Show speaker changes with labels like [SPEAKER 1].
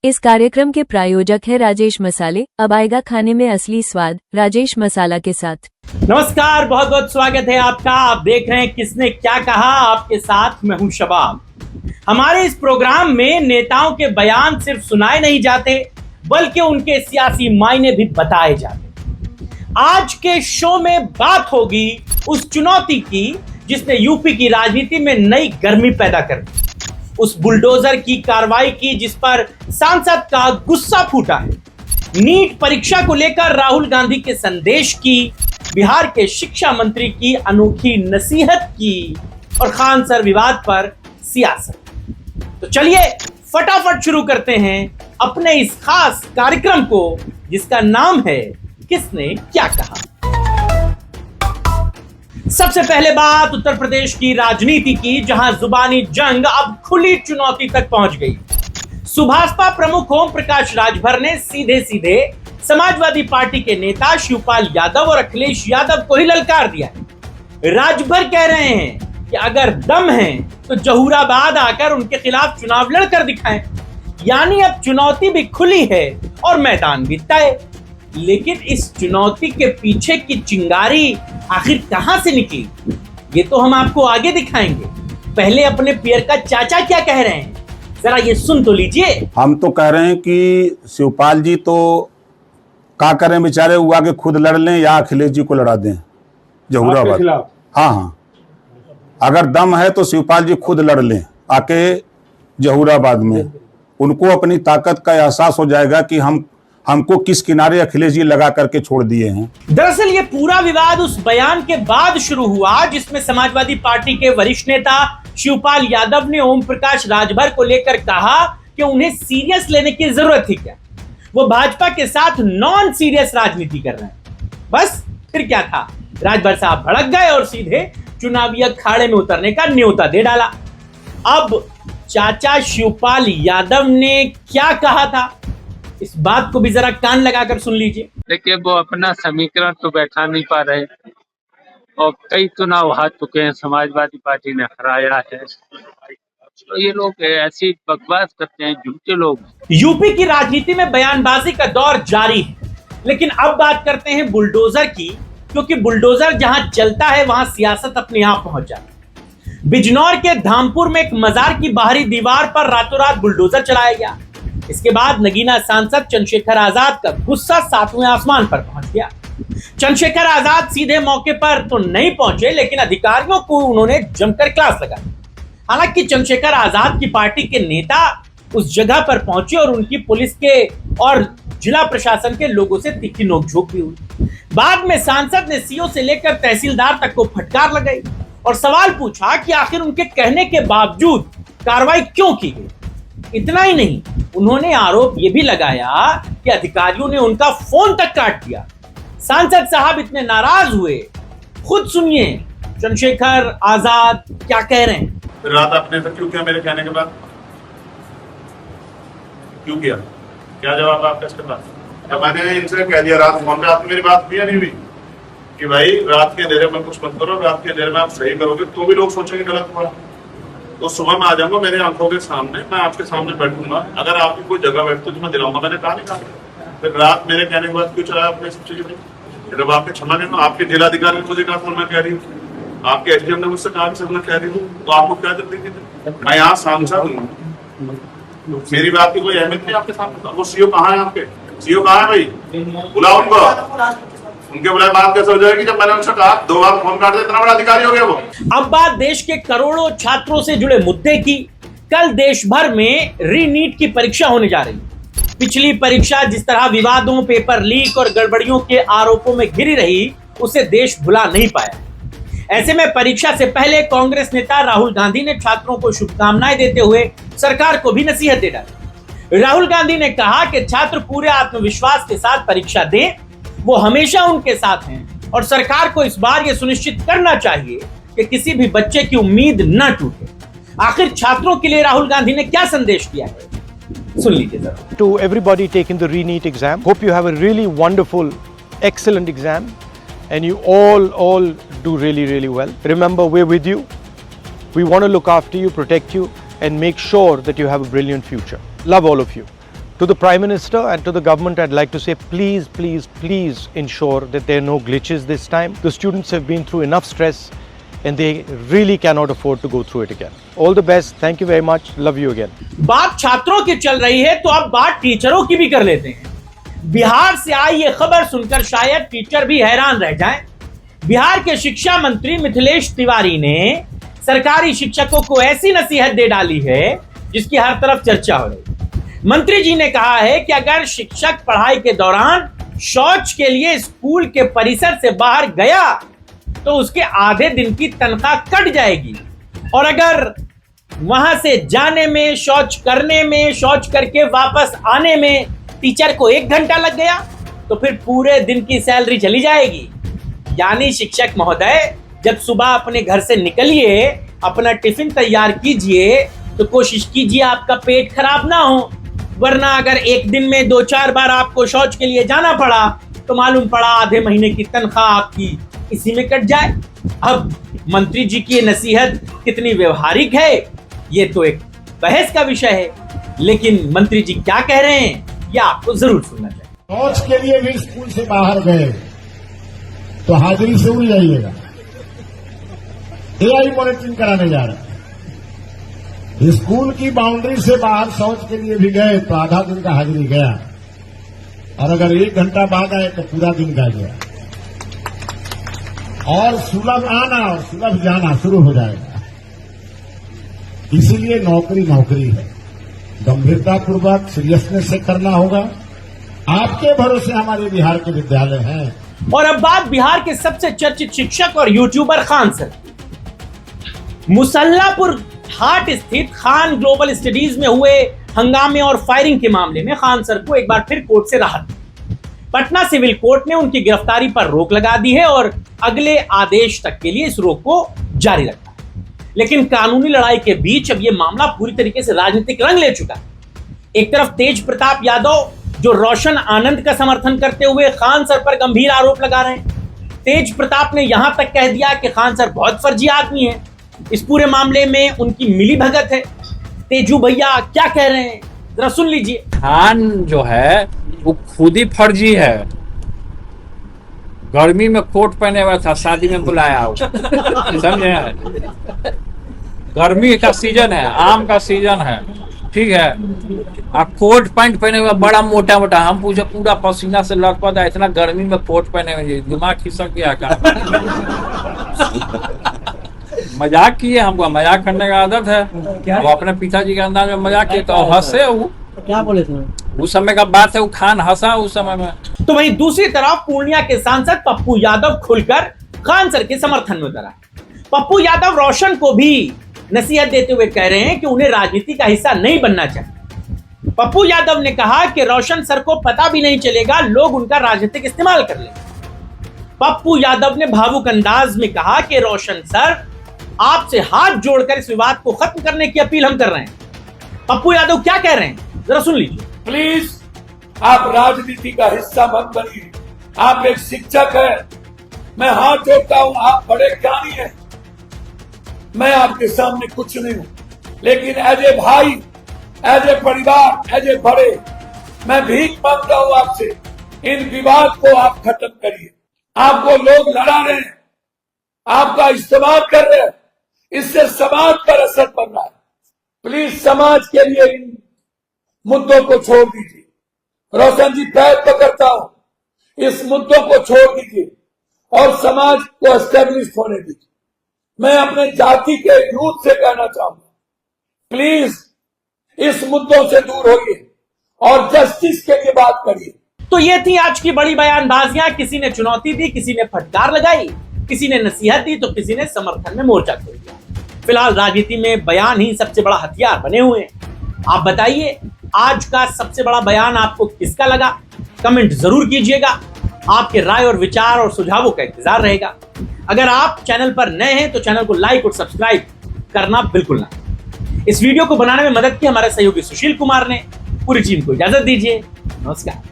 [SPEAKER 1] इस कार्यक्रम के प्रायोजक है राजेश मसाले। अब आएगा खाने में असली स्वाद राजेश मसाला के साथ।
[SPEAKER 2] नमस्कार, बहुत बहुत स्वागत है आपका। आप देख रहे हैं किसने क्या कहा। आपके साथ मैं हूं शबाब। हमारे इस प्रोग्राम में नेताओं के बयान सिर्फ सुनाए नहीं जाते बल्कि उनके सियासी मायने भी बताए जाते। आज के शो में बात होगी उस चुनौती की जिसने यूपी की राजनीति में नई गर्मी पैदा कर दी, उस बुलडोजर की कार्रवाई की जिस पर सांसद का गुस्सा फूटा है, नीट परीक्षा को लेकर राहुल गांधी के संदेश की, बिहार के शिक्षा मंत्री की अनोखी नसीहत की और खान सर विवाद पर सियासत। तो चलिए फटाफट शुरू करते हैं अपने इस खास कार्यक्रम को जिसका नाम है किसने क्या कहा। सबसे पहले बात उत्तर प्रदेश की राजनीति की, जहां जुबानी जंग अब खुली चुनौती तक पहुंच गई। सुभाषपा प्रमुख ओम प्रकाश राजभर ने सीधे सीधे समाजवादी पार्टी के नेता शिवपाल यादव और अखिलेश यादव को ही ललकार दिया है। राजभर कह रहे हैं कि अगर दम है तो जहूराबाद आकर उनके खिलाफ चुनाव लड़कर दिखाएं। यानी अब चुनौती भी खुली है और मैदान भी तय। लेकिन इस चुनौती के पीछे की चिंगारी आखिर कहां से निकली, ये तो हम आपको आगे दिखाएंगे। पहले अपने पियर का चाचा क्या कह रहे हैं, जरा ये सुन तो लीजिए।
[SPEAKER 3] हम तो कह रहे हैं कि शिवपाल जी तो क्या करें बेचारे, वो आगे खुद लड़ लें या अखिलेश जी को लड़ा दें जहूराबाद। हाँ, अगर दम है तो शिवपाल जी खुद लड़ लें आके जहूराबाद में। उनको अपनी ताकत का एहसास हो जाएगा कि हमको किस किनारे अखिलेश जी लगा करके छोड़ दिए हैं।
[SPEAKER 2] दरअसल ये पूरा विवाद उस बयान के बाद शुरू हुआ जिसमें समाजवादी पार्टी के वरिष्ठ नेता शिवपाल यादव ने ओम प्रकाश राजभर को लेकर कहा कि उन्हें सीरियस लेने की जरूरत थी क्या, वो भाजपा के साथ नॉन सीरियस राजनीति कर रहे हैं। बस फिर क्या था, राजभर साहब भड़क गए और सीधे चुनावी अखाड़े में उतरने का न्योता दे डाला। अब चाचा शिवपाल यादव ने क्या कहा था, इस बात को भी जरा कान लगाकर सुन लीजिए।
[SPEAKER 4] देखिए, वो अपना समीकरण तो बैठा नहीं पा रहे और कई चुनाव हार चुके हैं, समाजवादी पार्टी ने हराया है। तो ये लोग ऐसी बकवास करते हैं, झूठे लोग।
[SPEAKER 2] यूपी की राजनीति में बयानबाजी का दौर जारी है, लेकिन अब बात करते हैं बुलडोजर की, क्योंकि बुलडोजर जहां चलता है वहां सियासत अपने आप पहुंच जाती है। बिजनौर के धामपुर में एक मजार की बाहरी दीवार पर रातों रात बुलडोजर चलाया गया। इसके बाद नगीना सांसद चंद्रशेखर आजाद का गुस्सा 7वें आसमान पर पहुंच गया। चंद्रशेखर आजाद सीधे मौके पर तो नहीं पहुंचे, लेकिन अधिकारियों को उन्होंने जमकर क्लास लगाई। हालांकि चंद्रशेखर आजाद की पार्टी के नेता उस जगह पर पहुंचे और उनकी पुलिस के और जिला प्रशासन के लोगों से तीखी नोकझोंक भी हुई। बाद में सांसद ने सीओ से लेकर तहसीलदार तक को फटकार लगाई और सवाल पूछा कि आखिर उनके कहने के बावजूद कार्रवाई क्यों की गई। इतना ही नहीं, उन्होंने आरोप यह भी लगाया कि अधिकारियों ने उनका फोन तक काट दिया। सांसद साहब इतने नाराज हुए, खुद सुनिए चंद्रशेखर आजाद क्या कह रहे हैं।
[SPEAKER 5] रात आपने ऐसा क्यों किया मेरे कहने के बाद? क्यों किया? क्या जवाब आपका इसके पास? जब मैंने इनसे कह दिया रात फोन पे, आपने मेरी बात क्लियर नहीं हुई कि भाई रात के अंधेरे में कुछ मत करो, रात के अंधेरे में आप सही करोगे तो भी लोग सोचेंगे गलत हुआ। तो सुबह मैं आ जाऊंगा मेरे आंखों के सामने, मैं आपके सामने बैठूंगा, अगर आपकी कोई जगह बैठती तो मैं दिलाऊंगा। मैंने कहा नहीं कहा, फिर रात मेरे कहने के बाद क्यों चलाया आपने सब चीजें? जब आपके क्षमा नहीं, आपके जिलाधिकारी ने मुझे कहा फोन में कह रही हूँ, आपके एसडीएम ने मुझसे कहा कि मैं कह रही हूँ, तो आपको क्या जल्दी थी? मैं यहाँ सांसद हूँ, मेरी बात की कोई अहमियत नहीं आपके सामने। वो सीओ कहाँ है? आपके सीओ कहाँ है भाई? बुलाओ उनको। उनके बुलाए बात कैसे हो जाएगी जब मैंने उनसे कहा 2 बार फोन काट दिया, इतना बड़ा अधिकारी हो गया वो।
[SPEAKER 2] अब बात देश के करोड़ों छात्रों से जुड़े मुद्दे की। कल देश भर में री-नीट की परीक्षा होने जा रही है। पिछली परीक्षा जिस तरह विवादों, पेपर लीक और गड़बड़ियों के आरोपों में घिरी रही, उसे देश भुला नहीं पाया। ऐसे में परीक्षा से पहले कांग्रेस नेता राहुल गांधी ने छात्रों को शुभकामनाएं देते हुए सरकार को भी नसीहत दे डाली। राहुल गांधी ने कहा कि छात्र पूरे आत्मविश्वास के साथ परीक्षा दें, वो हमेशा उनके साथ हैं और सरकार को इस बार यह सुनिश्चित करना चाहिए कि किसी भी बच्चे की उम्मीद न टूटे। आखिर छात्रों के लिए राहुल गांधी ने क्या संदेश दिया है, सुन लीजिए जरा।
[SPEAKER 6] To everybody taking the re-NEET exam, hope you have a really wonderful, excellent exam and you all do really well. Remember, we're with you. We want to look after you, protect you and make sure that you have a brilliant future. Love all of you. To the Prime Minister and to the government, I'd like to say, please, please, please ensure that there are no glitches this time. The students have been through enough stress and they really cannot afford to go through it again. All the best. Thank you very much. Love you again.
[SPEAKER 2] बात छात्रों की चल रही है तो अब बात टीचरों की भी कर लेते हैं। बिहार से आई ये खबर सुनकर शायद टीचर भी हैरान रह जाएं। बिहार के शिक्षा मंत्री मिथिलेश तिवारी ने सरकारी शिक्षकों को ऐसी नसीहत दे डाली है जिसकी हर तरफ चर्चा हो रही है। मंत्री जी ने कहा है कि अगर शिक्षक पढ़ाई के दौरान शौच के लिए स्कूल के परिसर से बाहर गया तो उसके आधे दिन की तनख्वाह कट जाएगी, और अगर वहां से जाने में, शौच करने में, शौच करके वापस आने में टीचर को 1 घंटा लग गया तो फिर पूरे दिन की सैलरी चली जाएगी। यानी शिक्षक महोदय, जब सुबह अपने घर से निकलिए, अपना टिफिन तैयार कीजिए तो कोशिश कीजिए आपका पेट खराब ना हो, वरना अगर एक दिन में 2-4 बार आपको शौच के लिए जाना पड़ा तो मालूम पड़ा आधे महीने की तनख्वाह आपकी इसी में कट जाए। अब मंत्री जी की ये नसीहत कितनी व्यवहारिक है ये तो एक बहस का विषय है, लेकिन मंत्री जी क्या कह रहे हैं ये आपको जरूर सुनना चाहिए।
[SPEAKER 7] शौच के लिए भी स्कूल से बाहर गए तो हाजिरी से उड़ जाइएगा। एआई मॉनिटरिंग कराने जा रहे हैं। स्कूल की बाउंड्री से बाहर शौच के लिए भी गए तो आधा दिन का हाजिरी गया, और अगर 1 घंटा बाद आए तो पूरा दिन का गया, और सुलभ आना और सुलभ जाना शुरू हो जाएगा। इसीलिए नौकरी नौकरी है, गंभीरतापूर्वक सीरियसनेस से करना होगा। आपके भरोसे हमारे बिहार के विद्यालय हैं।
[SPEAKER 2] और अब बात बिहार के सबसे चर्चित शिक्षक और यूट्यूबर खान सर। मुसल्लापुर हाट स्थित खान ग्लोबल स्टडीज में हुए हंगामे और फायरिंग के मामले में खान सर को एक बार फिर कोर्ट से राहत। पटना सिविल कोर्ट ने उनकी गिरफ्तारी पर रोक लगा दी है और अगले आदेश तक के लिए इस रोक को जारी रखा है। लेकिन कानूनी लड़ाई के बीच अब यह मामला पूरी तरीके से राजनीतिक रंग ले चुका है। एक तरफ तेज प्रताप यादव जो रोशन आनंद का समर्थन करते हुए खान सर पर गंभीर आरोप लगा रहे हैं। तेज प्रताप ने यहां तक कह दिया कि खान सर बहुत फर्जी आदमी है, इस पूरे मामले में उनकी मिली भगत है। तेजू भैया क्या कह रहे हैं जरा सुन लीजिए।
[SPEAKER 8] खान जो है वो खुद ही फर्जी है। गर्मी में कोट पहने हुआ था, शादी में बुलाया हो, समझे? गर्मी का सीजन है, आम का सीजन है, ठीक है। आप कोट पैंट पहने हुआ बड़ा मोटा मोटा, हम पूछे पूरा पसीना से लटपट है, इतना गर्मी में कोट पहने हुए, दिमाग खिसक गया का। मजाक किए, हमको मजाक करने का आदत है। वो अपने पिताजी के अंदाज में मजाक किए तो हंसे। वो
[SPEAKER 9] क्या बोले थे?
[SPEAKER 8] उस समय का बात है, वो खान हंसा उस समय में।
[SPEAKER 2] तो वहीं दूसरी तरफ पूर्णिया के सांसद पप्पू यादव खुलकर खान सर के समर्थन में उतरा। पप्पू यादव रोशन को भी नसीहत देते हुए कह रहे हैं कि उन्हें राजनीति का हिस्सा नहीं बनना चाहिए। पप्पू यादव ने कहा कि रोशन सर को पता भी नहीं चलेगा, लोग उनका राजनीतिक इस्तेमाल कर लेंगे। पप्पू यादव ने भावुक अंदाज में कहा कि रोशन सर, आपसे हाथ जोड़कर इस विवाद को खत्म करने की अपील हम कर रहे हैं। पप्पू यादव क्या कह रहे हैं जरा सुन लीजिए।
[SPEAKER 10] प्लीज आप राजनीति का हिस्सा मत बनिए। आप एक शिक्षक हैं, मैं हाथ जोड़ता हूं, आप बड़े ज्ञानी हैं, मैं आपके सामने कुछ नहीं हूं, लेकिन एज ए भाई, एज ए परिवार, एज ए बड़े, मैं भीख मांगता हूं आपसे, इन विवाद को आप खत्म करिए। आपको लोग लड़ा रहे हैं, आपका इस्तेमाल कर रहे हैं, इससे समाज पर असर पड़ रहा है। प्लीज समाज के लिए इन मुद्दों को छोड़ दीजिए। रोशन जी, पैर पकड़ता हूं, इस मुद्दों को छोड़ दीजिए और समाज को एस्टेब्लिश होने दीजिए। मैं अपने जाति के यूथ से कहना चाहूंगा, प्लीज इस मुद्दों से दूर होइए और जस्टिस के लिए बात करिए।
[SPEAKER 2] तो ये थी आज की बड़ी बयानबाजियां। किसी ने चुनौती दी, किसी ने फटकार लगाई, किसी ने नसीहत दी तो किसी ने समर्थन में मोर्चा खोल दिया। फिलहाल राजनीति में बयान ही सबसे बड़ा हथियार बने हुए हैं। आप बताइए आज का सबसे बड़ा बयान आपको किसका लगा? कमेंट जरूर कीजिएगा। आपके राय और विचार और सुझावों का इंतजार रहेगा। अगर आप चैनल पर नए हैं तो चैनल को लाइक और सब्सक्राइब करना बिल्कुल ना। इस वीडियो को बनाने में मदद की हमारे सहयोगी सुशील कुमार ने। पूरी टीम को इजाजत दीजिए। नमस्कार।